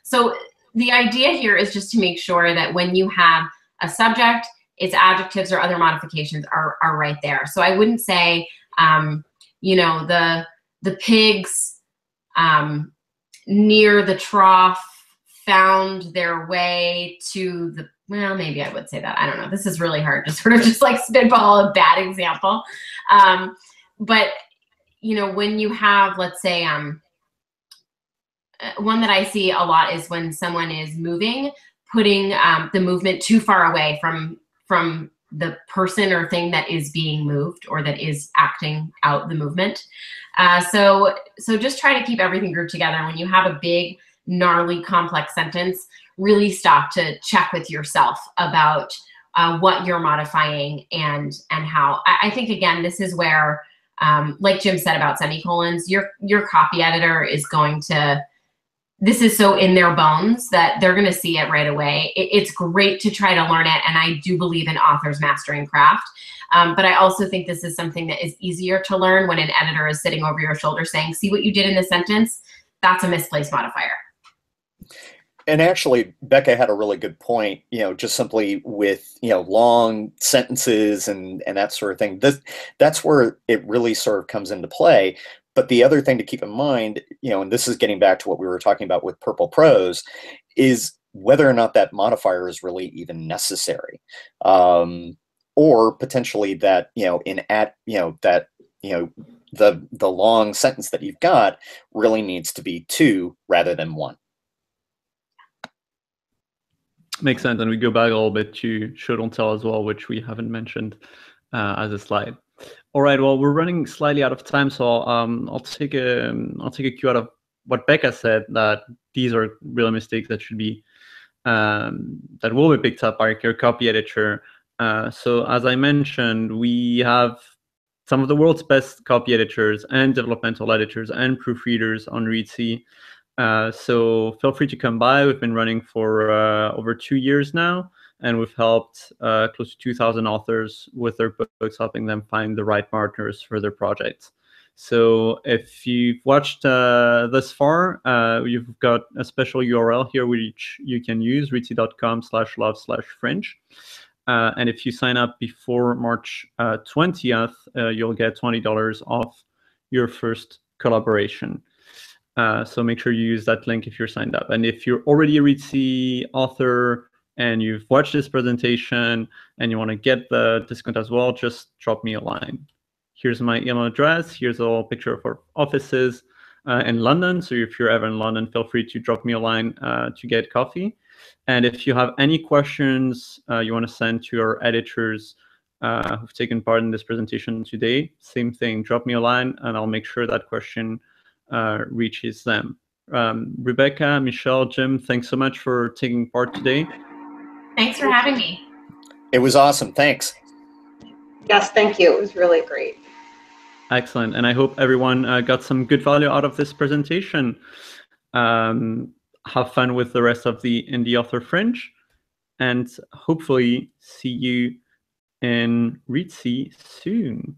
So the idea here is just to make sure that when you have a subject, its adjectives or other modifications are right there. So I wouldn't say, the pigs near the trough found their way to the, well, maybe I would say that. I don't know. This is really hard to sort of just like spitball a bad example. But, when you have, let's say, one that I see a lot is when someone is moving, putting the movement too far away from the person or thing that is being moved or that is acting out the movement. So just try to keep everything grouped together. When you have a big, gnarly, complex sentence, really stop to check with yourself about what you're modifying and how. I think, again, this is where, like Jim said about semicolons, your copy editor is going to, this is so in their bones that they're going to see it right away. It's great to try to learn it, and I do believe in authors mastering craft. But I also think this is something that is easier to learn when an editor is sitting over your shoulder saying, see what you did in this sentence? That's a misplaced modifier. And actually, Becca had a really good point, just simply with, long sentences and that sort of thing. That's where it really sort of comes into play. But the other thing to keep in mind, and this is getting back to what we were talking about with purple prose, is whether or not that modifier is really even necessary. Or potentially that, the long sentence that you've got really needs to be two rather than one. Makes sense. And we go back a little bit to show don't tell as well, which we haven't mentioned as a slide. All right, well, we're running slightly out of time, so I'll take a cue out of what Becca said, that these are real mistakes that should be that will be picked up by your copy editor. So as I mentioned, we have some of the world's best copy editors and developmental editors and proofreaders on Reedsy. So feel free to come by. We've been running for over 2 years now, and we've helped close to 2,000 authors with their books, helping them find the right partners for their projects. So if you've watched this far, you've got a special URL here which you can use, reedsy.com/love/French. And if you sign up before March 20th, you'll get $20 off your first collaboration. So make sure you use that link if you're signed up. And if you're already a Reedsy author and you've watched this presentation and you want to get the discount as well, just drop me a line. Here's my email address. Here's a little picture of our offices in London. So if you're ever in London, feel free to drop me a line to get coffee. And if you have any questions you want to send to our editors who've taken part in this presentation today, same thing, drop me a line and I'll make sure that question reaches them. Rebecca, Michelle, Jim, thanks so much for taking part today. Thanks for having me. It was awesome. Thanks. Yes, thank you. It was really great. Excellent. And I hope everyone got some good value out of this presentation. Have fun with the rest of the Indie Author Fringe, and hopefully see you in Reedsy soon.